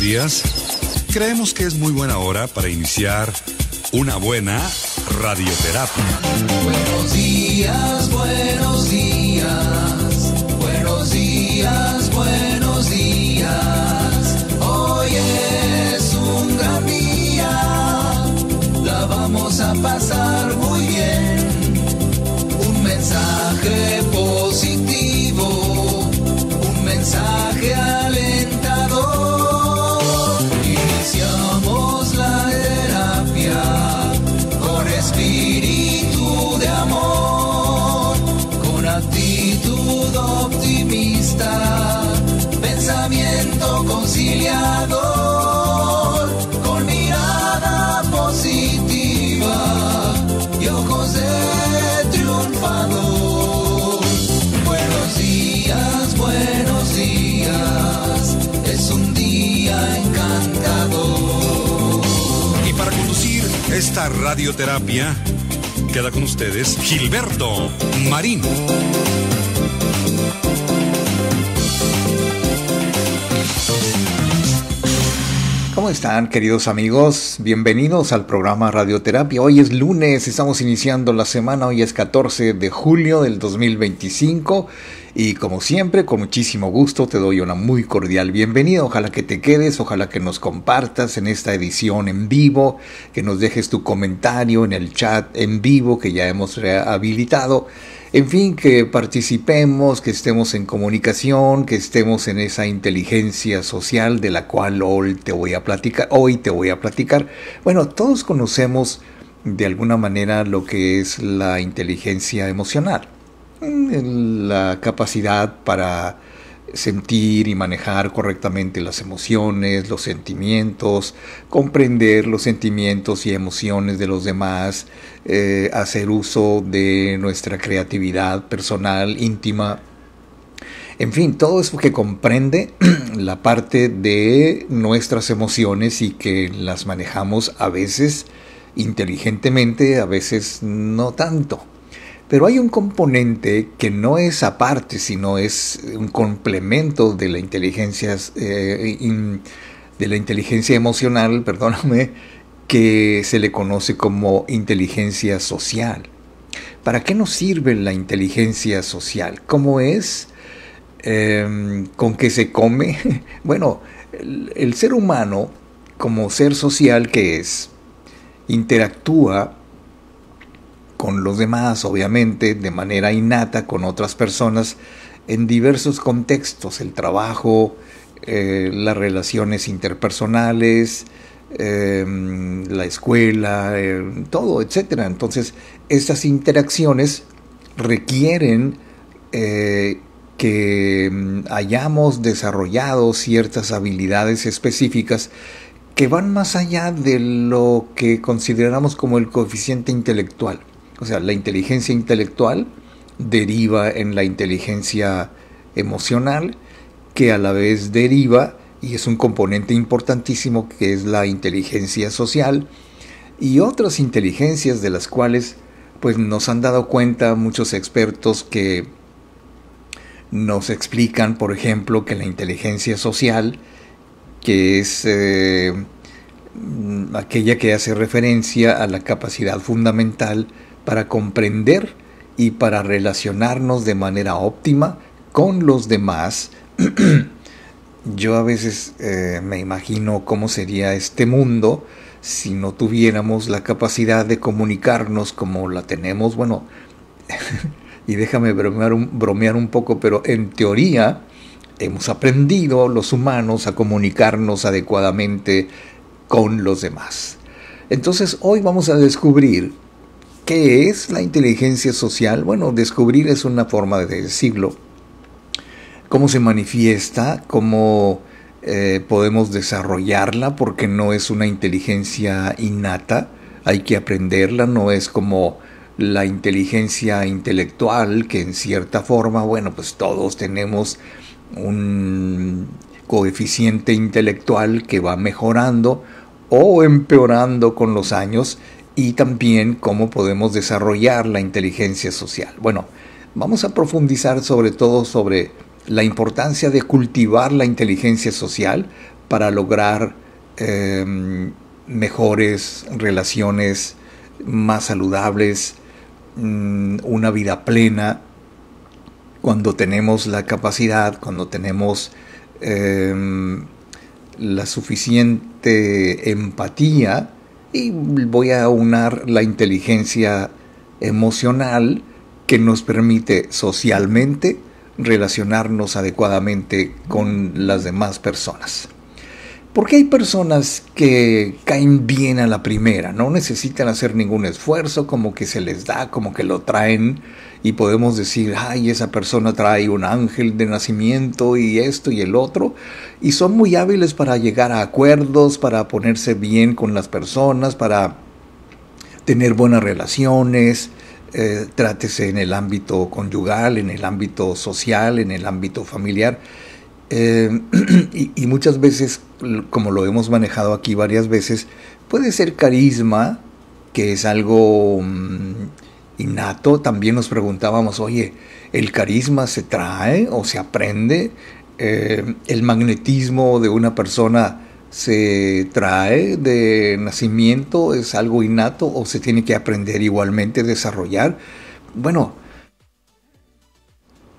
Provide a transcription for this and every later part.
días. Creemos que es muy buena hora para iniciar una buena radioterapia. Buenos días, buenos días, buenos días, buenos días. Hoy es un gran día, la vamos a pasar muy bien. Un mensaje positivo, un mensaje alentador. Iniciamos la terapia con espíritu de amor, con actitud optimista, pensamiento conciliador, con mirada positiva y ojos de triunfador. Buenos días, es un día encantador. Y para conducir esta radioterapia, queda con ustedes Gilberto Marín. ¿Cómo están, queridos amigos? Bienvenidos al programa Radioterapia. Hoy es lunes, estamos iniciando la semana, hoy es 14 de julio del 2025 y como siempre, con muchísimo gusto te doy una muy cordial bienvenida. Ojalá que te quedes, ojalá que nos compartas en esta edición en vivo, que nos dejes tu comentario en el chat en vivo que ya hemos rehabilitado. En fin, que participemos, que estemos en comunicación, que estemos en esa inteligencia social de la cual hoy te voy a platicar. Bueno, todos conocemos de alguna manera lo que es la inteligencia emocional, la capacidad para sentir y manejar correctamente las emociones, los sentimientos, comprender los sentimientos y emociones de los demás, hacer uso de nuestra creatividad personal, íntima, en fin, todo eso que comprende la parte de nuestras emociones y que las manejamos a veces inteligentemente, a veces no tanto. Pero hay un componente que no es aparte, sino es un complemento de la inteligencia, emocional, que se le conoce como inteligencia social. ¿Para qué nos sirve la inteligencia social? ¿Cómo es? ¿Con qué se come? Bueno, el ser humano, como ser social que es, interactúa con los demás, obviamente, de manera innata, con otras personas, en diversos contextos, el trabajo, las relaciones interpersonales, la escuela, todo, etcétera. Entonces, estas interacciones requieren que hayamos desarrollado ciertas habilidades específicas que van más allá de lo que consideramos como el coeficiente intelectual. O sea, la inteligencia intelectual deriva en la inteligencia emocional, que a la vez deriva, y es un componente importantísimo, que es la inteligencia social, y otras inteligencias de las cuales pues nos han dado cuenta muchos expertos que nos explican, por ejemplo, que la inteligencia social, que es aquella que hace referencia a la capacidad fundamental para comprender y para relacionarnos de manera óptima con los demás. Yo a veces me imagino cómo sería este mundo si no tuviéramos la capacidad de comunicarnos como la tenemos. Bueno, y déjame bromear un poco, pero en teoría hemos aprendido los humanos a comunicarnos adecuadamente con los demás. Entonces hoy vamos a descubrir ¿qué es la inteligencia social? Bueno, descubrir es una forma de decirlo. ¿Cómo se manifiesta? ¿Cómo podemos desarrollarla? Porque no es una inteligencia innata, hay que aprenderla, no es como la inteligencia intelectual, que en cierta forma, bueno, pues todos tenemos un coeficiente intelectual que va mejorando o empeorando con los años, y también cómo podemos desarrollar la inteligencia social. Bueno, vamos a profundizar sobre todo sobre la importancia de cultivar la inteligencia social para lograr mejores relaciones, más saludables, una vida plena, cuando tenemos la capacidad, cuando tenemos la suficiente empatía, y voy a aunar la inteligencia emocional que nos permite socialmente relacionarnos adecuadamente con las demás personas. Porque hay personas que caen bien a la primera, no necesitan hacer ningún esfuerzo, como que se les da, como que lo traen, y podemos decir, ay, esa persona trae un ángel de nacimiento y esto y el otro, y son muy hábiles para llegar a acuerdos, para ponerse bien con las personas, para tener buenas relaciones, trátese en el ámbito conyugal, en el ámbito social, en el ámbito familiar. Y muchas veces, como lo hemos manejado aquí varias veces, puede ser carisma, que es algo innato. También nos preguntábamos, oye, ¿el carisma se trae o se aprende? ¿El magnetismo de una persona se trae de nacimiento? ¿Es algo innato o se tiene que aprender igualmente, desarrollar? Bueno,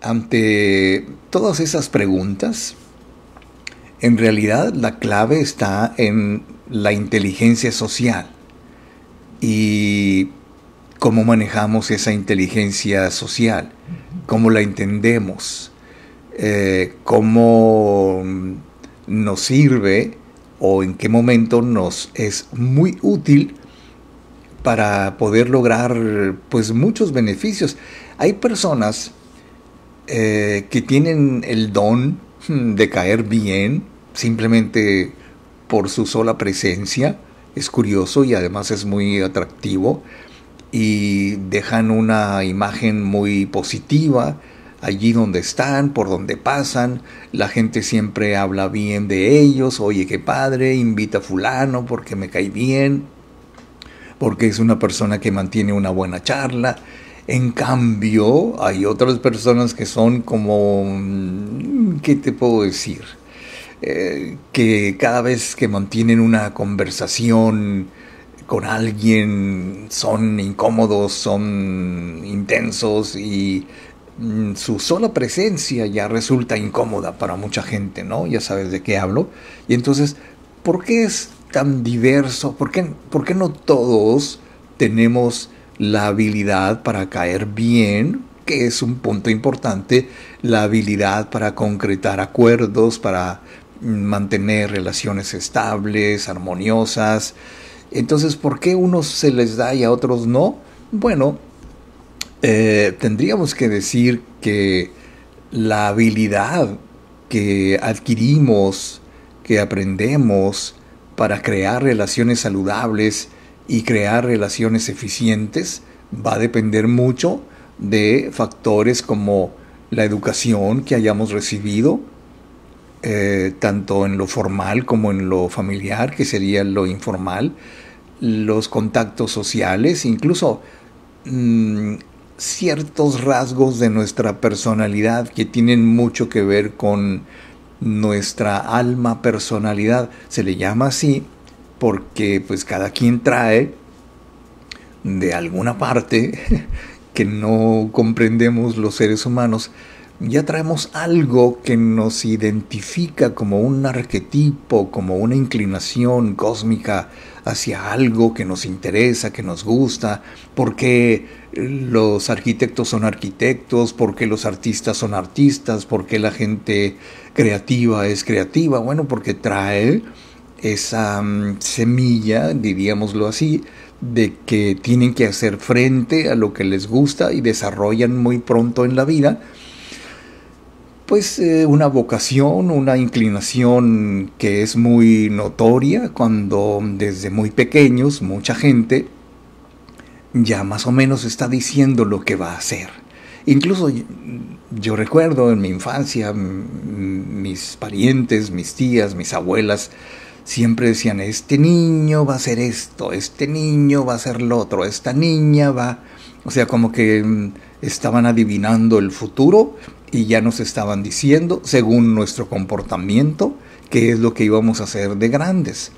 ante todas esas preguntas, en realidad la clave está en la inteligencia social y cómo manejamos esa inteligencia social, cómo la entendemos, cómo nos sirve o en qué momento nos es muy útil para poder lograr pues muchos beneficios. Hay personas que tienen el don de caer bien simplemente por su sola presencia. Es curioso y además es muy atractivo y dejan una imagen muy positiva allí donde están, por donde pasan. La gente siempre habla bien de ellos. Oye, qué padre, invita a fulano porque me cae bien, porque es una persona que mantiene una buena charla. En cambio, hay otras personas que son como, ¿qué te puedo decir? Que cada vez que mantienen una conversación con alguien son incómodos, son intensos y su sola presencia ya resulta incómoda para mucha gente, ¿no? Ya sabes de qué hablo. Y entonces, ¿por qué es tan diverso? ¿Por qué no todos tenemos la habilidad para caer bien, que es un punto importante, la habilidad para concretar acuerdos, para mantener relaciones estables, armoniosas? Entonces, ¿por qué a unos se les da y a otros no? Bueno, tendríamos que decir que la habilidad que adquirimos, que aprendemos para crear relaciones saludables y crear relaciones eficientes va a depender mucho de factores como la educación que hayamos recibido, tanto en lo formal como en lo familiar, que sería lo informal, los contactos sociales, incluso ciertos rasgos de nuestra personalidad que tienen mucho que ver con nuestra alma personalidad. Se le llama así porque pues cada quien trae de alguna parte que no comprendemos los seres humanos. Ya traemos algo que nos identifica como un arquetipo, como una inclinación cósmica hacia algo que nos interesa, que nos gusta. Porque los arquitectos son arquitectos, porque los artistas son artistas, porque la gente creativa es creativa. Bueno, porque trae esa semilla, diríamoslo así, de que tienen que hacer frente a lo que les gusta y desarrollan muy pronto en la vida pues una vocación, una inclinación que es muy notoria cuando desde muy pequeños mucha gente ya más o menos está diciendo lo que va a hacer. Incluso yo recuerdo en mi infancia, mis parientes, mis tías, mis abuelas, siempre decían, este niño va a hacer esto, este niño va a hacer lo otro, esta niña va... O sea, como que estaban adivinando el futuro y ya nos estaban diciendo, según nuestro comportamiento, qué es lo que íbamos a hacer de grandes.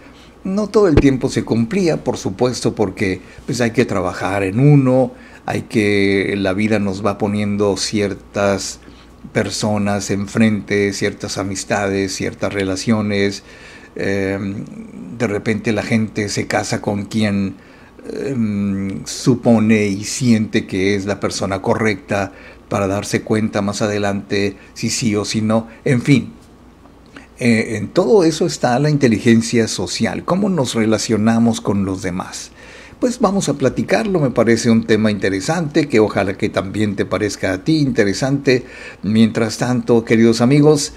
No todo el tiempo se cumplía, por supuesto, porque pues hay que trabajar en uno, la vida nos va poniendo ciertas personas enfrente, ciertas amistades, ciertas relaciones. De repente la gente se casa con quien supone y siente que es la persona correcta para darse cuenta más adelante si sí o si no. En fin, en todo eso está la inteligencia social, cómo nos relacionamos con los demás. Pues vamos a platicarlo, me parece un tema interesante, que ojalá que también te parezca a ti interesante. Mientras tanto, queridos amigos,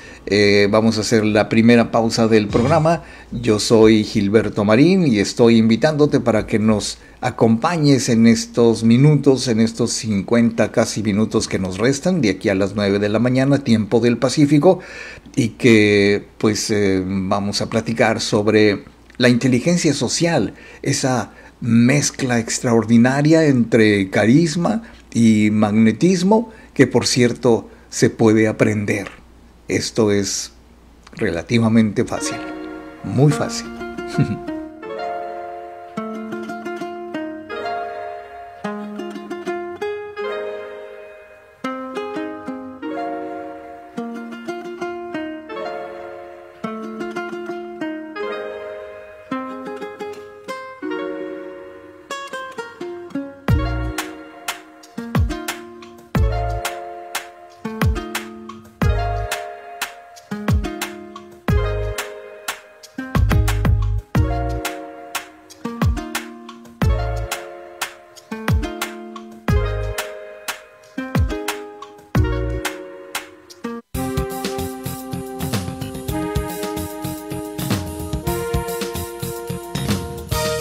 vamos a hacer la primera pausa del programa. Yo soy Gilberto Marín y estoy invitándote para que nos acompañes en estos minutos, en estos 50 casi minutos que nos restan, de aquí a las 9 de la mañana, tiempo del Pacífico, y que pues vamos a platicar sobre la inteligencia social, esa mezcla extraordinaria entre carisma y magnetismo, que por cierto se puede aprender. Esto es relativamente fácil, muy fácil.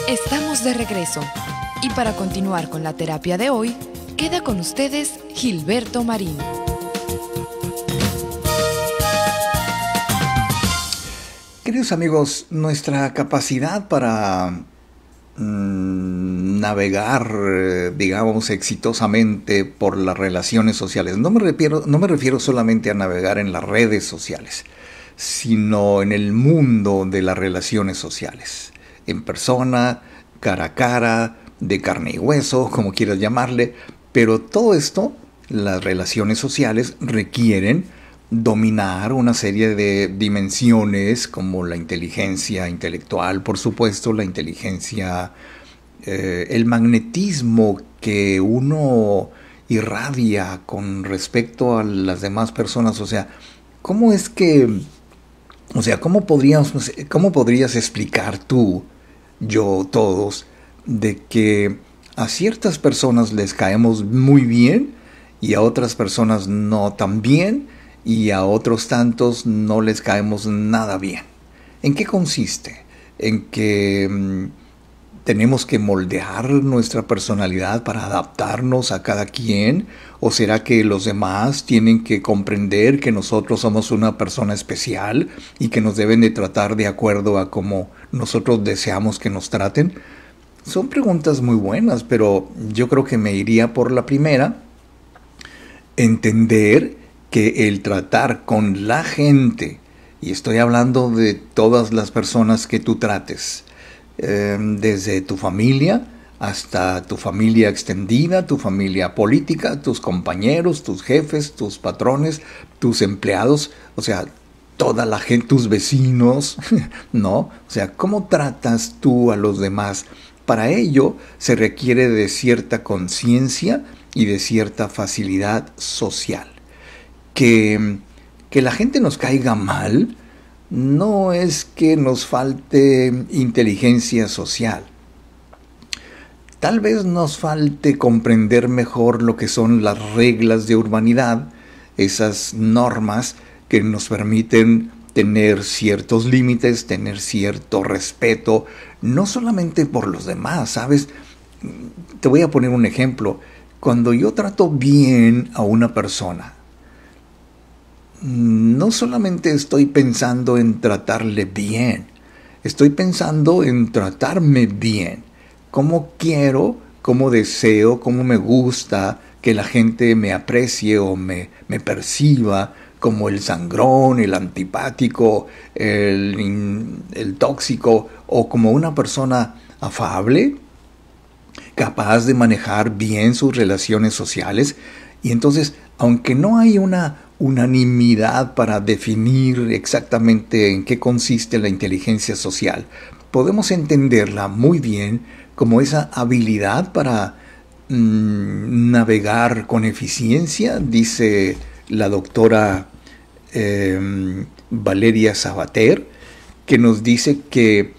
Estamos de regreso y para continuar con la terapia de hoy, queda con ustedes Gilberto Marín. Queridos amigos, nuestra capacidad para navegar, digamos, exitosamente por las relaciones sociales, no me refiero solamente a navegar en las redes sociales, sino en el mundo de las relaciones sociales, en persona, cara a cara, de carne y hueso, como quieras llamarle, pero todo esto, las relaciones sociales requieren dominar una serie de dimensiones como la inteligencia intelectual, por supuesto, la inteligencia, el magnetismo que uno irradia con respecto a las demás personas. O sea, ¿cómo podrías explicar tú, yo, todos, de que a ciertas personas les caemos muy bien y a otras personas no tan bien y a otros tantos no les caemos nada bien? ¿En qué consiste? ¿En que tenemos que moldear nuestra personalidad para adaptarnos a cada quien? ¿O será que los demás tienen que comprender que nosotros somos una persona especial y que nos deben de tratar de acuerdo a cómo nosotros deseamos que nos traten? Son preguntas muy buenas, pero yo creo que me iría por la primera. Entender que el tratar con la gente, y estoy hablando de todas las personas que tú trates, desde tu familia hasta tu familia extendida, tu familia política, tus compañeros, tus jefes, tus patrones, tus empleados, o sea, toda la gente, tus vecinos, ¿no? O sea, ¿cómo tratas tú a los demás? Para ello se requiere de cierta conciencia y de cierta facilidad social. Que la gente nos caiga mal no es que nos falte inteligencia social. Tal vez nos falte comprender mejor lo que son las reglas de urbanidad, esas normas que nos permiten tener ciertos límites, tener cierto respeto, no solamente por los demás, ¿sabes? Te voy a poner un ejemplo. Cuando yo trato bien a una persona, no solamente estoy pensando en tratarle bien, estoy pensando en tratarme bien. Cómo quiero, cómo deseo, cómo me gusta que la gente me aprecie o me perciba, como el sangrón, el antipático, el tóxico, o como una persona afable, capaz de manejar bien sus relaciones sociales. Y entonces, aunque no hay una unanimidad para definir exactamente en qué consiste la inteligencia social, podemos entenderla muy bien como esa habilidad para navegar con eficiencia, dice la doctora Valeria Sabater, que nos dice que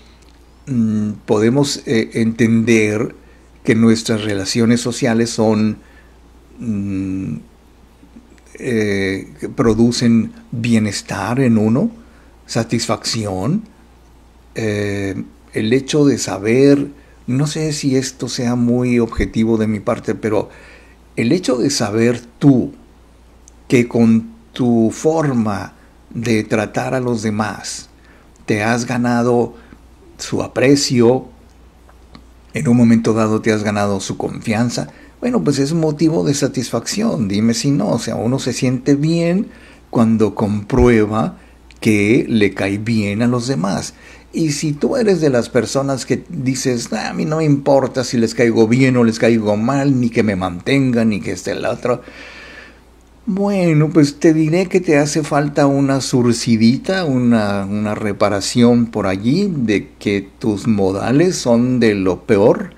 podemos entender que nuestras relaciones sociales son que producen bienestar en uno, satisfacción, el hecho de saber, no sé si esto sea muy objetivo de mi parte, pero el hecho de saber tú que con tu forma de tratar a los demás te has ganado su aprecio, en un momento dado te has ganado su confianza, bueno, pues es motivo de satisfacción, dime si no. O sea, uno se siente bien cuando comprueba que le cae bien a los demás. Y si tú eres de las personas que dices, a mí no me importa si les caigo bien o les caigo mal, ni que me mantengan, ni que esté el otro, bueno, pues te diré que te hace falta una surcidita, una reparación por allí, de que tus modales son de lo peor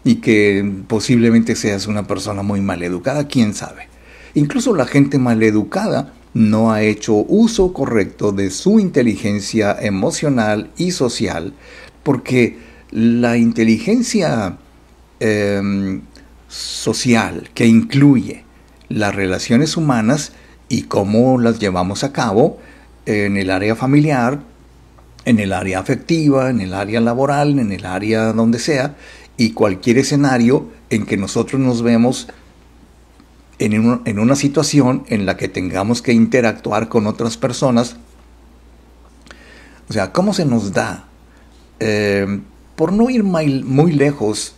y que posiblemente seas una persona muy maleducada, quién sabe. Incluso la gente maleducada no ha hecho uso correcto de su inteligencia emocional y social, porque la inteligencia social, que incluye las relaciones humanas y cómo las llevamos a cabo en el área familiar, en el área afectiva, en el área laboral, en el área donde sea, y cualquier escenario en que nosotros nos vemos en una situación en la que tengamos que interactuar con otras personas. O sea, ¿cómo se nos da? Por no ir muy lejos,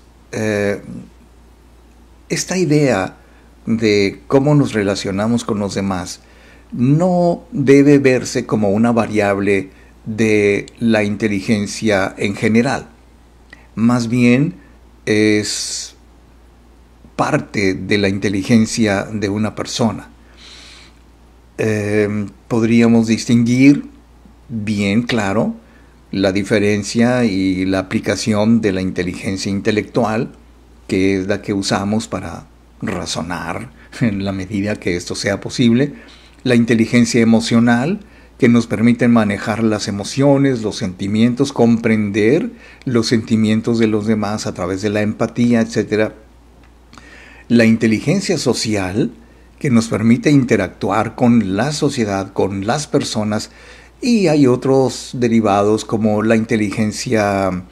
esta idea de cómo nos relacionamos con los demás no debe verse como una variable de la inteligencia en general. Más bien es parte de la inteligencia de una persona. Podríamos distinguir bien claro la diferencia y la aplicación de la inteligencia intelectual, que es la que usamos para razonar en la medida que esto sea posible, la inteligencia emocional, que nos permite manejar las emociones, los sentimientos, comprender los sentimientos de los demás a través de la empatía, etc. La inteligencia social, que nos permite interactuar con la sociedad, con las personas, y hay otros derivados como la inteligencia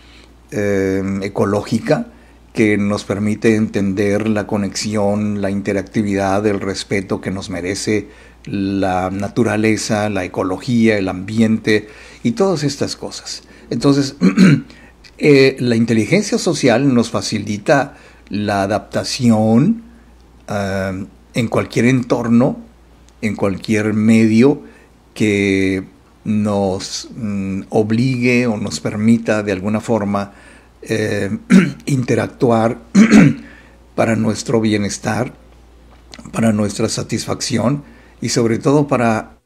ecológica, que nos permite entender la conexión, la interactividad, el respeto que nos merece la naturaleza, la ecología, el ambiente y todas estas cosas. Entonces, la inteligencia social nos facilita la adaptación en cualquier entorno, en cualquier medio que nos obligue o nos permita de alguna forma interactuar para nuestro bienestar, para nuestra satisfacción y sobre todo para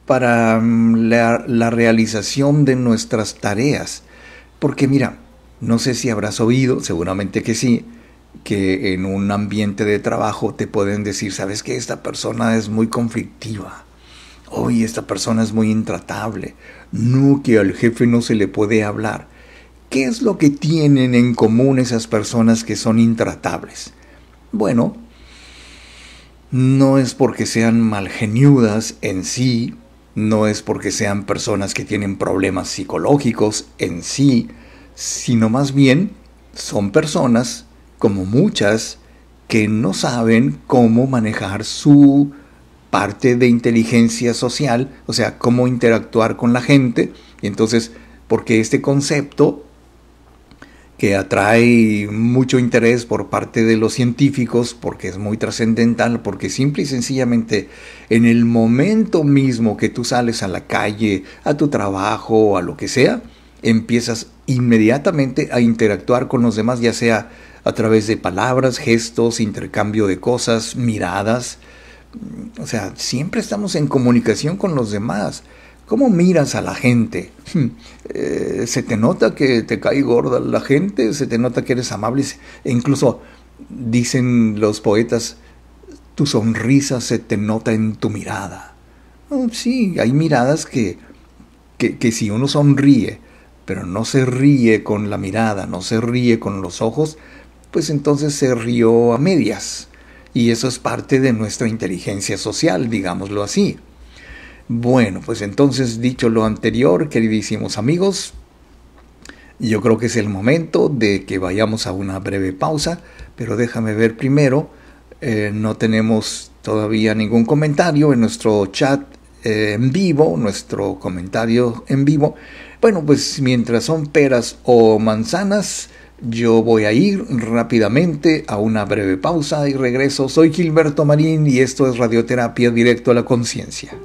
la realización de nuestras tareas. Porque mira, no sé si habrás oído, seguramente que sí, que en un ambiente de trabajo te pueden decir, ¿sabes qué? Esta persona es muy conflictiva. Oye, esta persona es muy intratable. No, que al jefe no se le puede hablar. ¿Qué es lo que tienen en común esas personas que son intratables? Bueno, no es porque sean malgeniudas en sí, no es porque sean personas que tienen problemas psicológicos en sí, sino más bien son personas, como muchas, que no saben cómo manejar su parte de inteligencia social, o sea, cómo interactuar con la gente. Y entonces, porque este concepto que atrae mucho interés por parte de los científicos porque es muy trascendental, porque simple y sencillamente en el momento mismo que tú sales a la calle, a tu trabajo, a lo que sea, empiezas inmediatamente a interactuar con los demás, ya sea a través de palabras, gestos, intercambio de cosas, miradas. O sea, siempre estamos en comunicación con los demás. ¿Cómo miras a la gente? ¿Se te nota que te cae gorda la gente? ¿Se te nota que eres amable? E incluso dicen los poetas, tu sonrisa se te nota en tu mirada. Sí, hay miradas que si uno sonríe, pero no se ríe con la mirada, no se ríe con los ojos, pues entonces se rió a medias. Y eso es parte de nuestra inteligencia social, digámoslo así. Bueno, pues entonces, dicho lo anterior, queridísimos amigos, yo creo que es el momento de que vayamos a una breve pausa, pero déjame ver primero, no tenemos todavía ningún comentario en nuestro chat en vivo, nuestro comentario en vivo. Bueno, pues mientras son peras o manzanas, yo voy a ir rápidamente a una breve pausa y regreso. Soy Gilberto Marín y esto es Radioterapia Directo a la Conciencia.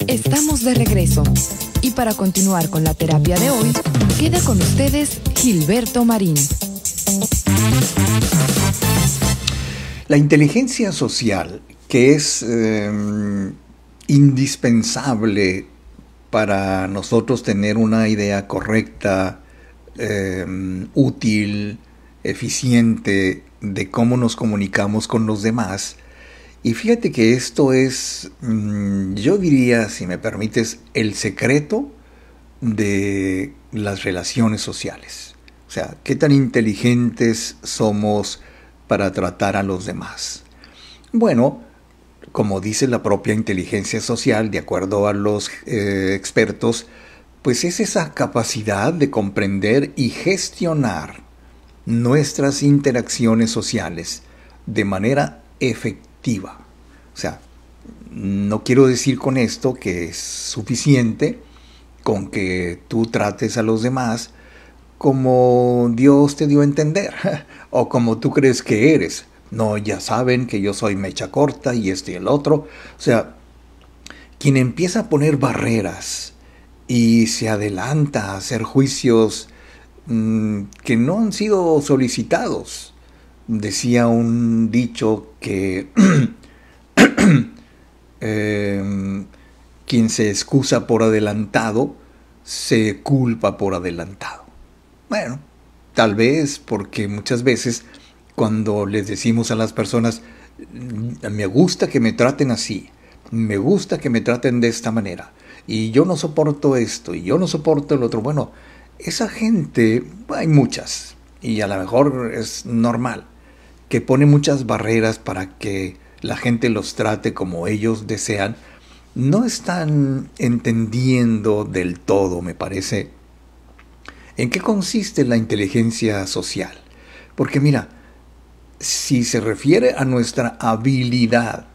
Estamos de regreso y para continuar con la terapia de hoy, queda con ustedes Gilberto Marín. La inteligencia social, que es indispensable para nosotros tener una idea correcta, útil, eficiente de cómo nos comunicamos con los demás. Y fíjate que esto es, yo diría, si me permites, el secreto de las relaciones sociales. O sea, qué tan inteligentes somos para tratar a los demás. Bueno, como dice la propia inteligencia social, de acuerdo a los expertos, pues es esa capacidad de comprender y gestionar nuestras interacciones sociales de manera efectiva. O sea, no quiero decir con esto que es suficiente con que tú trates a los demás como Dios te dio a entender o como tú crees que eres. No, ya saben que yo soy mecha corta y esto y el otro. O sea, quien empieza a poner barreras y se adelanta a hacer juicios que no han sido solicitados. Decía un dicho que quien se excusa por adelantado, se culpa por adelantado. Bueno, tal vez porque muchas veces cuando les decimos a las personas, me gusta que me traten así, me gusta que me traten de esta manera, y yo no soporto esto, y yo no soporto el otro. Bueno, esa gente, hay muchas, y a lo mejor es normal, que pone muchas barreras para que la gente los trate como ellos desean, no están entendiendo del todo, me parece, en qué consiste la inteligencia social. Porque mira, si se refiere a nuestra habilidad,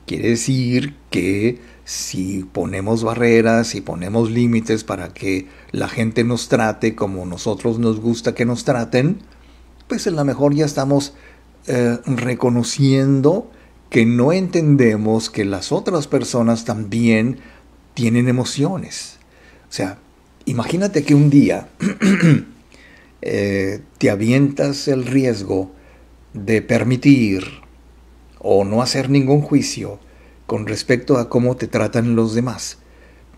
quiere decir que si ponemos barreras y ponemos límites para que la gente nos trate como nosotros nos gusta que nos traten, pues a lo mejor ya estamos reconociendo que no entendemos que las otras personas también tienen emociones. O sea, imagínate que un día te avientas el riesgo de permitir o no hacer ningún juicio con respecto a cómo te tratan los demás.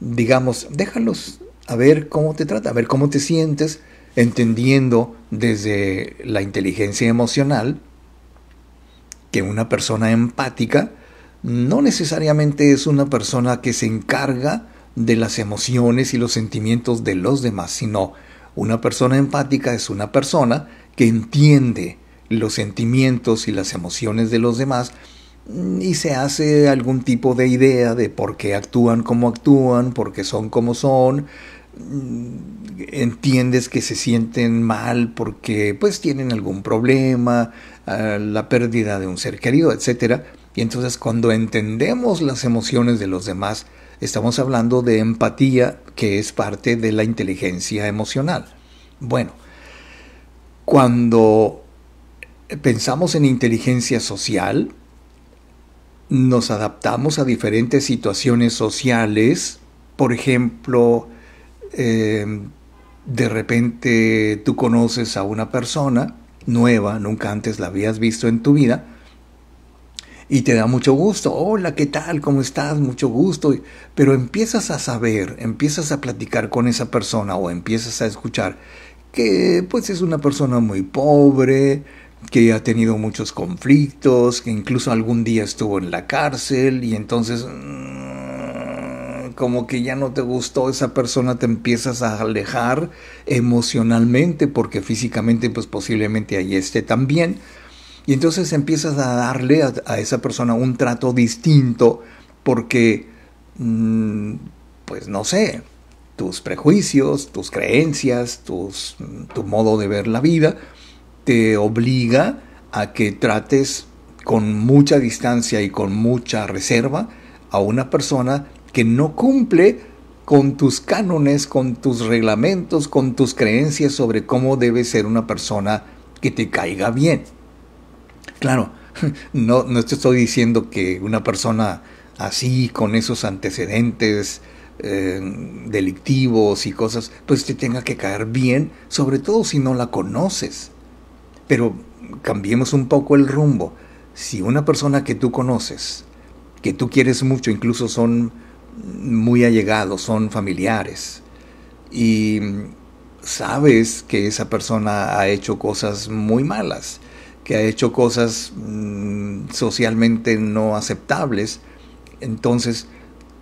Digamos, déjalos a ver cómo te trata, a ver cómo te sientes, entendiendo desde la inteligencia emocional que una persona empática no necesariamente es una persona que se encarga de las emociones y los sentimientos de los demás, sino una persona empática es una persona que entiende los sentimientos y las emociones de los demás y se hace algún tipo de idea de por qué actúan como actúan, por qué son como son. Entiendes que se sienten mal porque pues tienen algún problema, la pérdida de un ser querido, etcétera. Y entonces cuando entendemos las emociones de los demás, estamos hablando de empatía, que es parte de la inteligencia emocional. Bueno, cuando pensamos en inteligencia social, nos adaptamos a diferentes situaciones sociales. Por ejemplo, de repente tú conoces a una persona nueva, nunca antes la habías visto en tu vida, y te da mucho gusto. Hola, ¿qué tal? ¿Cómo estás? Mucho gusto. Pero empiezas a saber, empiezas a platicar con esa persona o empiezas a escuchar que pues es una persona muy pobre, que ha tenido muchos conflictos, que incluso algún día estuvo en la cárcel y entonces como que ya no te gustó esa persona, te empiezas a alejar emocionalmente porque físicamente pues posiblemente ahí esté también. Y entonces empiezas a darle a esa persona un trato distinto porque, pues no sé, tus prejuicios, tus creencias, tu modo de ver la vida te obliga a que trates con mucha distancia y con mucha reserva a una persona que no cumple con tus cánones, con tus reglamentos, con tus creencias sobre cómo debe ser una persona que te caiga bien. Claro, no te estoy diciendo que una persona así, con esos antecedentes delictivos y cosas, pues te tenga que caer bien, sobre todo si no la conoces. Pero cambiemos un poco el rumbo. Si una persona que tú conoces, que tú quieres mucho, incluso son muy allegados, son familiares, y sabes que esa persona ha hecho cosas muy malas, que ha hecho cosas socialmente no aceptables, entonces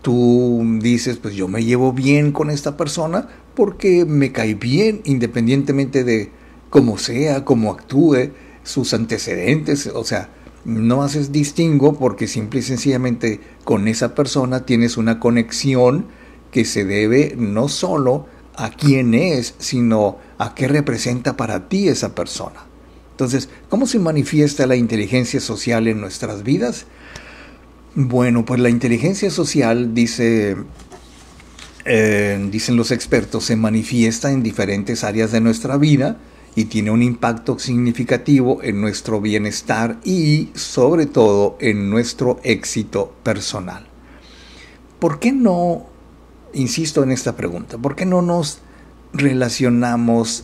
tú dices, pues yo me llevo bien con esta persona porque me cae bien independientemente de cómo sea, cómo actúe, sus antecedentes, o sea, no haces distingo porque simple y sencillamente con esa persona tienes una conexión que se debe no solo a quién es, sino a qué representa para ti esa persona. Entonces, ¿cómo se manifiesta la inteligencia social en nuestras vidas? Bueno, pues la inteligencia social, dicen los expertos, se manifiesta en diferentes áreas de nuestra vida y tiene un impacto significativo en nuestro bienestar y, sobre todo, en nuestro éxito personal. ¿Por qué no, insisto en esta pregunta, por qué no nos relacionamos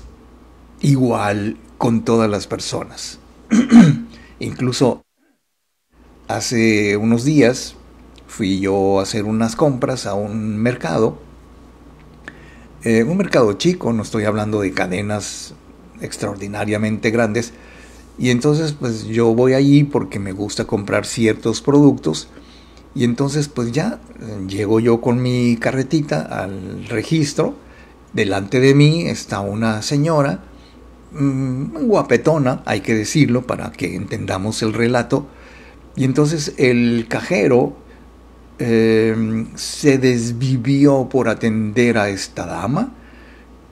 igual con todas las personas? Incluso hace unos días fui yo a hacer unas compras a un mercado chico, no estoy hablando de cadenas extraordinariamente grandes, y entonces pues yo voy allí porque me gusta comprar ciertos productos, y entonces pues ya llego yo con mi carretita al registro. Delante de mí está una señora guapetona, hay que decirlo para que entendamos el relato, y entonces el cajero se desvivió por atender a esta dama,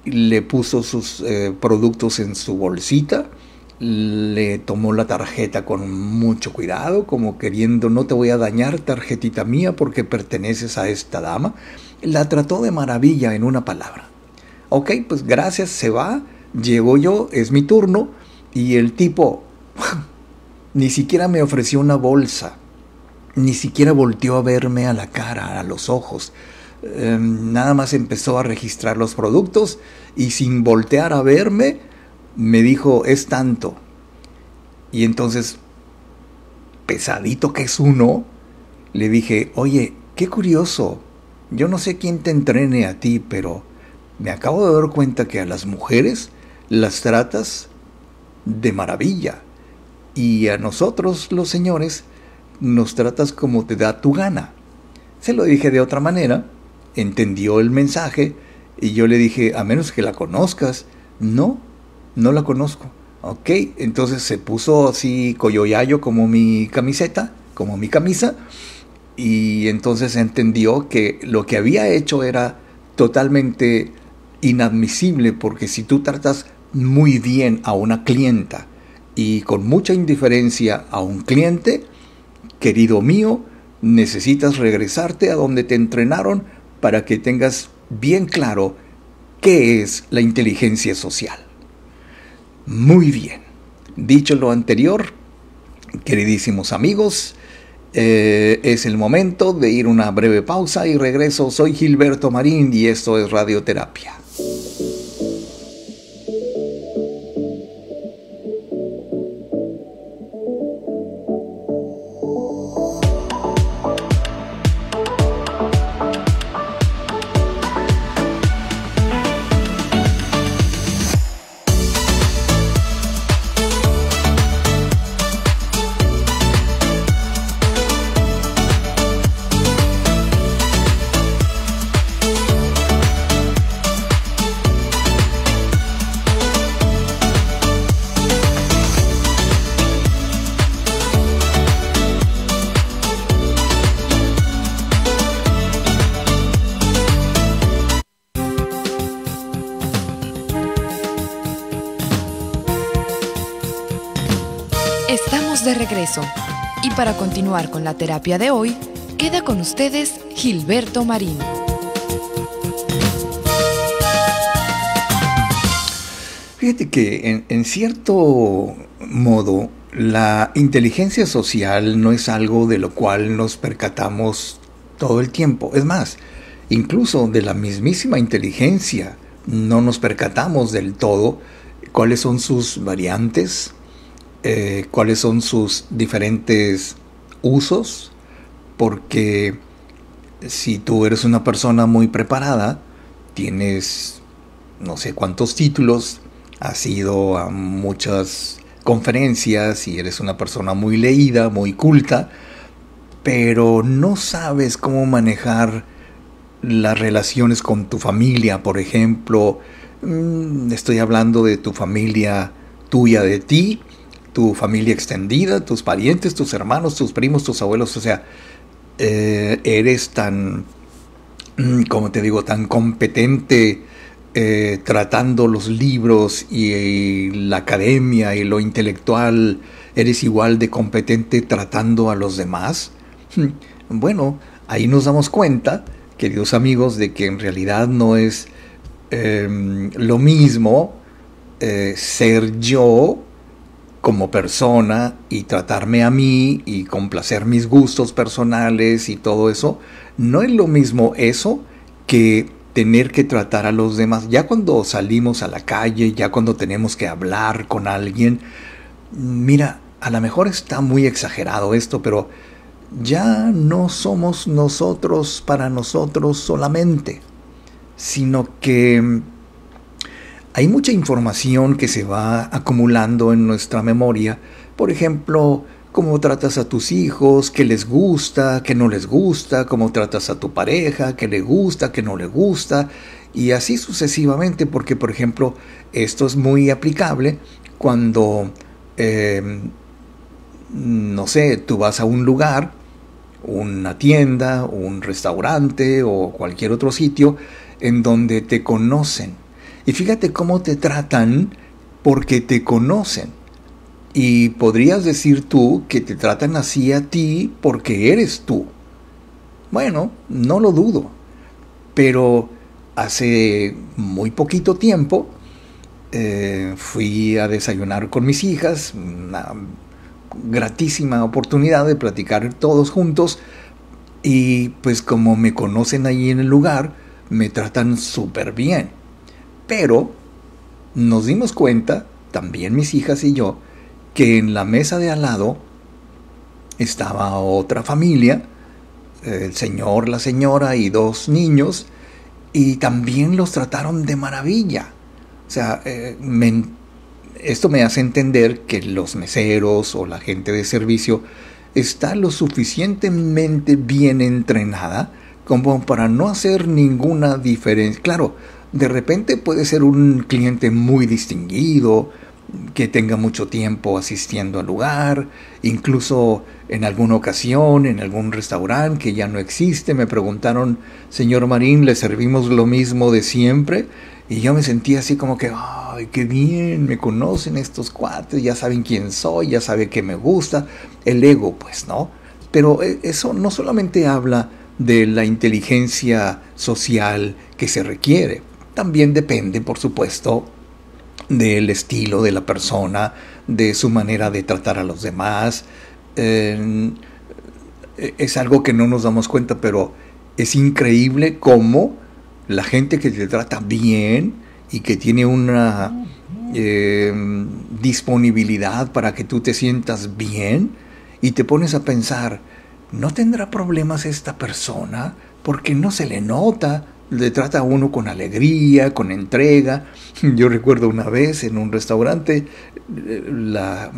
le puso sus productos en su bolsita, le tomó la tarjeta con mucho cuidado, como queriendo, no te voy a dañar, tarjetita mía, porque perteneces a esta dama. La trató de maravilla, en una palabra. Ok, pues gracias, se va, llego yo, es mi turno, y el tipo ni siquiera me ofreció una bolsa, ni siquiera volteó a verme a la cara, a los ojos. Nada más empezó a registrar los productos y sin voltear a verme me dijo, es tanto. Y entonces, pesadito que es uno, le dije, oye, qué curioso, yo no sé quién te entrene a ti, pero me acabo de dar cuenta que a las mujeres las tratas de maravilla y a nosotros los señores nos tratas como te da tu gana. Se lo dije de otra manera, entendió el mensaje y yo le dije, a menos que la conozcas. No la conozco. Ok, entonces se puso así coyoyayo como mi camiseta, como mi camisa, y entonces entendió que lo que había hecho era totalmente inadmisible, porque si tú tratas muy bien a una clienta y con mucha indiferencia a un cliente, querido mío, necesitas regresarte a donde te entrenaron para que tengas bien claro qué es la inteligencia social. Muy bien. Dicho lo anterior, queridísimos amigos, es el momento de ir a una breve pausa y regreso. Soy Gilberto Marín y esto es Radioterapia. Estamos de regreso y para continuar con la terapia de hoy, queda con ustedes Gilberto Marín. Fíjate que en cierto modo la inteligencia social no es algo de lo cual nos percatamos todo el tiempo. Es más, incluso de la mismísima inteligencia no nos percatamos del todo cuáles son sus variantes, cuáles son sus diferentes usos, porque si tú eres una persona muy preparada, tienes no sé cuántos títulos, has ido a muchas conferencias y eres una persona muy leída, muy culta, pero no sabes cómo manejar las relaciones con tu familia, por ejemplo. Estoy hablando de tu familia tuya, de ti, tu familia extendida, tus parientes, tus hermanos, tus primos, tus abuelos. O sea, eres tan, como te digo, tan competente tratando los libros y la academia y lo intelectual. ¿Eres igual de competente tratando a los demás? Bueno, ahí nos damos cuenta, queridos amigos, de que en realidad no es lo mismo ser yo como persona y tratarme a mí y complacer mis gustos personales y todo eso. No es lo mismo eso que tener que tratar a los demás. Ya cuando salimos a la calle, ya cuando tenemos que hablar con alguien, mira, a lo mejor está muy exagerado esto, pero ya no somos nosotros para nosotros solamente, sino que hay mucha información que se va acumulando en nuestra memoria. Por ejemplo, cómo tratas a tus hijos, qué les gusta, qué no les gusta, cómo tratas a tu pareja, qué le gusta, qué no le gusta, y así sucesivamente, porque, por ejemplo, esto es muy aplicable cuando, no sé, tú vas a un lugar, una tienda, un restaurante o cualquier otro sitio en donde te conocen. Y fíjate cómo te tratan porque te conocen. Y podrías decir tú que te tratan así a ti porque eres tú. Bueno, no lo dudo. Pero hace muy poquito tiempo fui a desayunar con mis hijas. Una gratísima oportunidad de platicar todos juntos. Y pues como me conocen ahí en el lugar, me tratan súper bien. Pero nos dimos cuenta, también mis hijas y yo, que en la mesa de al lado estaba otra familia, el señor, la señora y dos niños, y también los trataron de maravilla. O sea, esto me hace entender que los meseros o la gente de servicio está lo suficientemente bien entrenada como para no hacer ninguna diferencia. Claro, de repente puede ser un cliente muy distinguido, que tenga mucho tiempo asistiendo al lugar, incluso en alguna ocasión, en algún restaurante que ya no existe, me preguntaron, señor Marín, ¿le servimos lo mismo de siempre? Y yo me sentía así como que, ¡ay, qué bien! Me conocen estos cuates, ya saben quién soy, ya saben que me gusta. El ego, pues, ¿no? Pero eso no solamente habla de la inteligencia social que se requiere, también depende, por supuesto, del estilo de la persona, de su manera de tratar a los demás. Es algo que no nos damos cuenta, pero es increíble cómo la gente que te trata bien y que tiene una disponibilidad para que tú te sientas bien, y te pones a pensar, ¿no tendrá problemas esta persona? Porque no se le nota. Le trata a uno con alegría, con entrega. Yo recuerdo una vez en un restaurante, la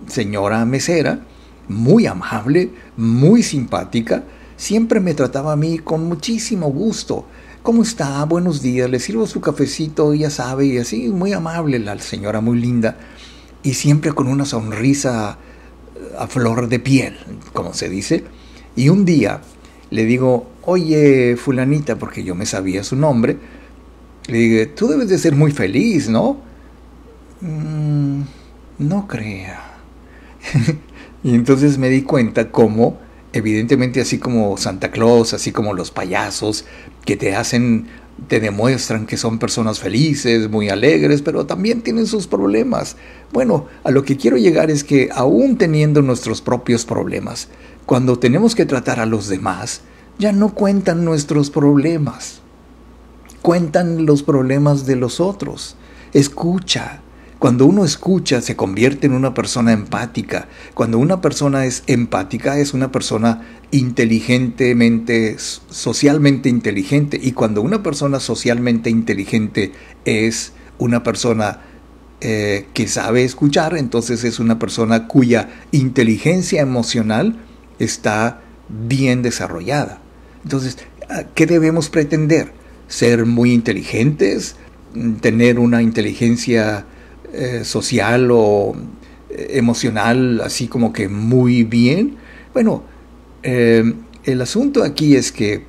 señora mesera, muy amable, muy simpática, siempre me trataba a mí con muchísimo gusto. ¿Cómo está? Buenos días, le sirvo su cafecito, ya sabe, y así, muy amable la señora, muy linda, y siempre con una sonrisa a flor de piel, como se dice. Y un día le digo, oye, fulanita, porque yo me sabía su nombre, le dije, tú debes de ser muy feliz, ¿no? No crea. Y entonces me di cuenta cómo, evidentemente, así como Santa Claus, así como los payasos que te demuestran que son personas felices, muy alegres, pero también tienen sus problemas. Bueno, a lo que quiero llegar es que aún teniendo nuestros propios problemas, cuando tenemos que tratar a los demás, ya no cuentan nuestros problemas, cuentan los problemas de los otros. Escucha. Cuando uno escucha, se convierte en una persona empática. Cuando una persona es empática, es una persona socialmente inteligente. Y cuando una persona socialmente inteligente es una persona que sabe escuchar, entonces es una persona cuya inteligencia emocional está bien desarrollada. Entonces, ¿qué debemos pretender? ¿Ser muy inteligentes? ¿Tener una inteligencia social o emocional así como que muy bien? Bueno, el asunto aquí es que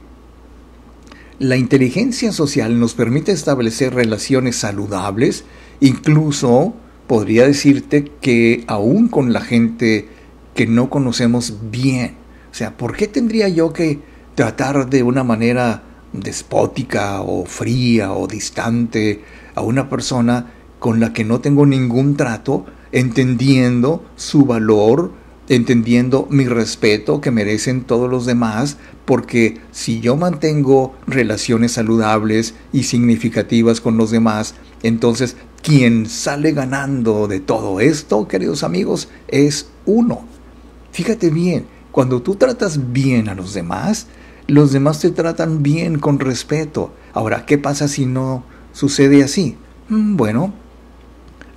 la inteligencia social nos permite establecer relaciones saludables, incluso podría decirte que aún con la gente que no conocemos bien. O sea, ¿por qué tendría yo que tratar de una manera despótica o fría o distante a una persona con la que no tengo ningún trato, entendiendo su valor, entendiendo mi respeto que merecen todos los demás? Porque si yo mantengo relaciones saludables y significativas con los demás, entonces quien sale ganando de todo esto, queridos amigos, es uno. Fíjate bien, cuando tú tratas bien a los demás te tratan bien con respeto. Ahora, ¿qué pasa si no sucede así? Bueno,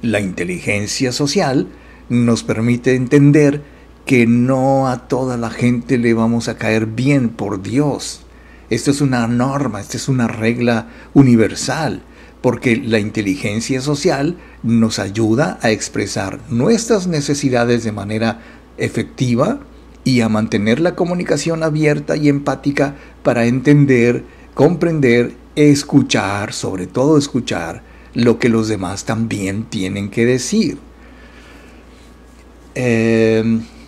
la inteligencia social nos permite entender que no a toda la gente le vamos a caer bien, por Dios. Esto es una norma, esta es una regla universal, porque la inteligencia social nos ayuda a expresar nuestras necesidades de manera efectiva y a mantener la comunicación abierta y empática para entender, comprender, escuchar, sobre todo escuchar lo que los demás también tienen que decir.